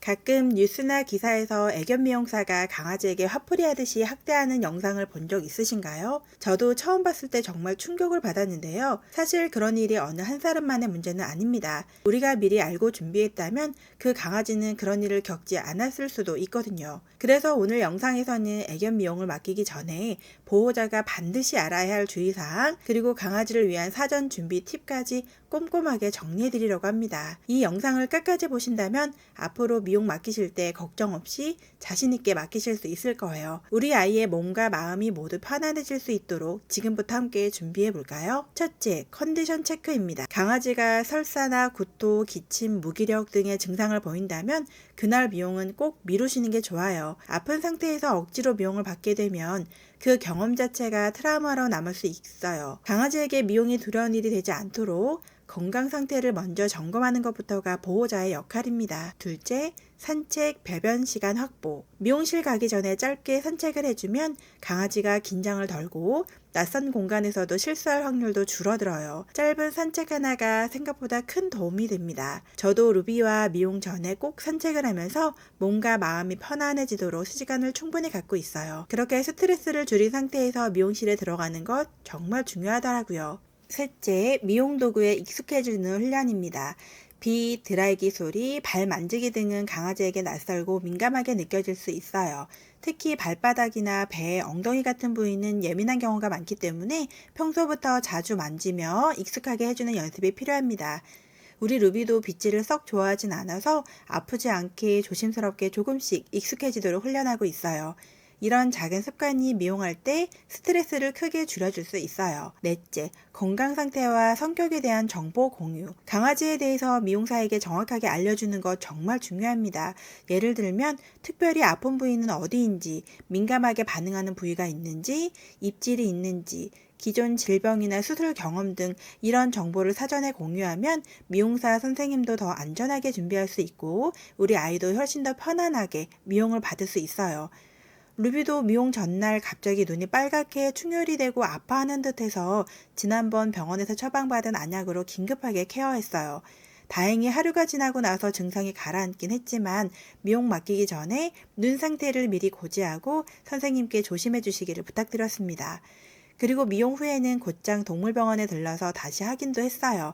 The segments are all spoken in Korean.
가끔 뉴스나 기사에서 애견 미용사가 강아지에게 화풀이하듯이 학대하는 영상을 본 적 있으신가요? 저도 처음 봤을 때 정말 충격을 받았는데요. 사실 그런 일이 어느 한 사람만의 문제는 아닙니다. 우리가 미리 알고 준비했다면 그 강아지는 그런 일을 겪지 않았을 수도 있거든요. 그래서 오늘 영상에서는 애견 미용을 맡기기 전에 보호자가 반드시 알아야 할 주의사항, 그리고 강아지를 위한 사전 준비 팁까지 꼼꼼하게 정리해드리려고 합니다. 이 영상을 끝까지 보신다면 앞으로 미용 맡기실 때 걱정 없이 자신있게 맡기실 수 있을 거예요. 우리 아이의 몸과 마음이 모두 편안해질 수 있도록 지금부터 함께 준비해 볼까요? 첫째, 컨디션 체크입니다. 강아지가 설사나 구토, 기침, 무기력 등의 증상을 보인다면 그날 미용은 꼭 미루시는 게 좋아요. 아픈 상태에서 억지로 미용을 받게 되면 그 경험 자체가 트라우마로 남을 수 있어요. 강아지에게 미용이 두려운 일이 되지 않도록 건강 상태를 먼저 점검하는 것부터가 보호자의 역할입니다. 둘째, 산책, 배변 시간 확보. 미용실 가기 전에 짧게 산책을 해주면 강아지가 긴장을 덜고 낯선 공간에서도 실수할 확률도 줄어들어요. 짧은 산책 하나가 생각보다 큰 도움이 됩니다. 저도 루비와 미용 전에 꼭 산책을 하면서 몸과 마음이 편안해지도록 시간을 충분히 갖고 있어요. 그렇게 스트레스를 줄인 상태에서 미용실에 들어가는 것 정말 중요하더라고요. 셋째, 미용 도구에 익숙해지는 훈련입니다. 비, 드라이기 소리, 발 만지기 등은 강아지에게 낯설고 민감하게 느껴질 수 있어요. 특히 발바닥이나 배, 엉덩이 같은 부위는 예민한 경우가 많기 때문에 평소부터 자주 만지며 익숙하게 해주는 연습이 필요합니다. 우리 루비도 빗질을 썩 좋아하진 않아서 아프지 않게 조심스럽게 조금씩 익숙해지도록 훈련하고 있어요. 이런 작은 습관이 미용할 때 스트레스를 크게 줄여줄 수 있어요. 넷째, 건강 상태와 성격에 대한 정보 공유. 강아지에 대해서 미용사에게 정확하게 알려주는 것 정말 중요합니다. 예를 들면 특별히 아픈 부위는 어디인지, 민감하게 반응하는 부위가 있는지, 입질이 있는지, 기존 질병이나 수술 경험 등 이런 정보를 사전에 공유하면 미용사 선생님도 더 안전하게 준비할 수 있고 우리 아이도 훨씬 더 편안하게 미용을 받을 수 있어요. 루비도 미용 전날 갑자기 눈이 빨갛게 충혈이 되고 아파하는 듯해서 지난번 병원에서 처방받은 안약으로 긴급하게 케어했어요. 다행히 하루가 지나고 나서 증상이 가라앉긴 했지만 미용 맡기기 전에 눈 상태를 미리 고지하고 선생님께 조심해 주시기를 부탁드렸습니다. 그리고 미용 후에는 곧장 동물병원에 들러서 다시 확인도 했어요.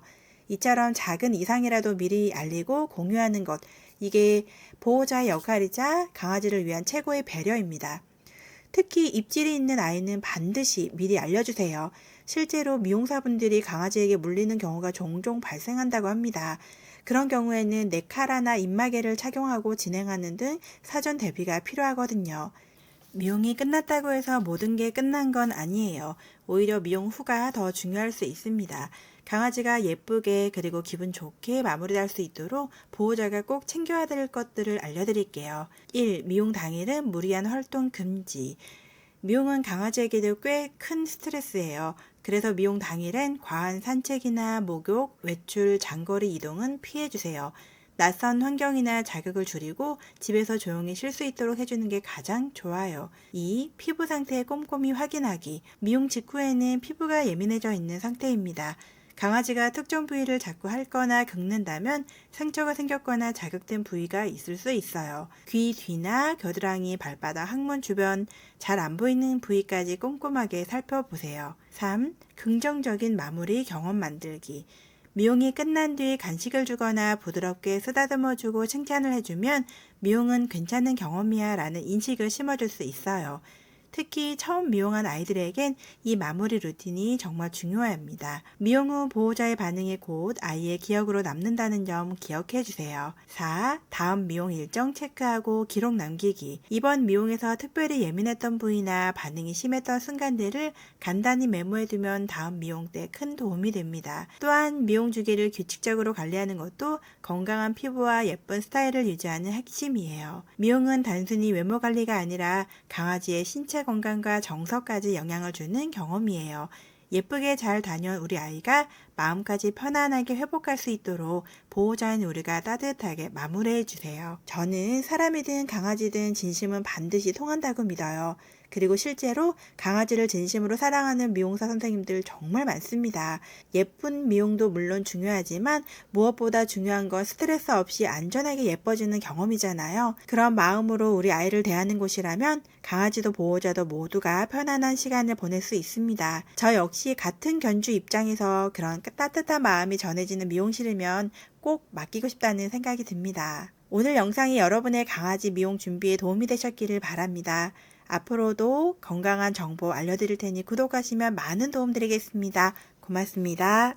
이처럼 작은 이상이라도 미리 알리고 공유하는 것, 이게 보호자의 역할이자 강아지를 위한 최고의 배려입니다. 특히 입질이 있는 아이는 반드시 미리 알려주세요. 실제로 미용사분들이 강아지에게 물리는 경우가 종종 발생한다고 합니다. 그런 경우에는 네카라나 입마개를 착용하고 진행하는 등 사전 대비가 필요하거든요. 미용이 끝났다고 해서 모든 게 끝난 건 아니에요. 오히려 미용 후가 더 중요할 수 있습니다. 강아지가 예쁘게 그리고 기분 좋게 마무리할 수 있도록 보호자가 꼭 챙겨야 될 것들을 알려드릴게요. 1. 미용 당일은 무리한 활동 금지. 미용은 강아지에게도 꽤 큰 스트레스예요. 그래서 미용 당일엔 과한 산책이나 목욕, 외출, 장거리 이동은 피해주세요. 낯선 환경이나 자극을 줄이고 집에서 조용히 쉴 수 있도록 해주는 게 가장 좋아요. 2. 피부 상태 꼼꼼히 확인하기. 미용 직후에는 피부가 예민해져 있는 상태입니다. 강아지가 특정 부위를 자꾸 핥거나 긁는다면 상처가 생겼거나 자극된 부위가 있을 수 있어요. 귀 뒤나 겨드랑이, 발바닥, 항문 주변 잘 안 보이는 부위까지 꼼꼼하게 살펴보세요. 3. 긍정적인 마무리 경험 만들기. 미용이 끝난 뒤 간식을 주거나 부드럽게 쓰다듬어주고 칭찬을 해주면 미용은 괜찮은 경험이야 라는 인식을 심어줄 수 있어요. 특히 처음 미용한 아이들에겐 이 마무리 루틴이 정말 중요합니다. 미용 후 보호자의 반응이 곧 아이의 기억으로 남는다는 점 기억해 주세요. 4. 다음 미용 일정 체크하고 기록 남기기. 이번 미용에서 특별히 예민했던 부위나 반응이 심했던 순간들을 간단히 메모해 두면 다음 미용 때 큰 도움이 됩니다. 또한 미용 주기를 규칙적으로 관리하는 것도 건강한 피부와 예쁜 스타일을 유지하는 핵심이에요. 미용은 단순히 외모 관리가 아니라 강아지의 신체 건강과 정서까지 영향을 주는 경험이에요. 예쁘게 잘 다녀온 우리 아이가 마음까지 편안하게 회복할 수 있도록 보호자인 우리가 따뜻하게 마무리해 주세요. 저는 사람이든 강아지든 진심은 반드시 통한다고 믿어요. 그리고 실제로 강아지를 진심으로 사랑하는 미용사 선생님들 정말 많습니다. 예쁜 미용도 물론 중요하지만 무엇보다 중요한 건 스트레스 없이 안전하게 예뻐지는 경험이잖아요. 그런 마음으로 우리 아이를 대하는 곳이라면 강아지도 보호자도 모두가 편안한 시간을 보낼 수 있습니다. 저 역시 같은 견주 입장에서 그런 따뜻한 마음이 전해지는 미용실이면 꼭 맡기고 싶다는 생각이 듭니다. 오늘 영상이 여러분의 강아지 미용 준비에 도움이 되셨기를 바랍니다. 앞으로도 건강한 정보 알려드릴 테니 구독하시면 많은 도움 드리겠습니다. 고맙습니다.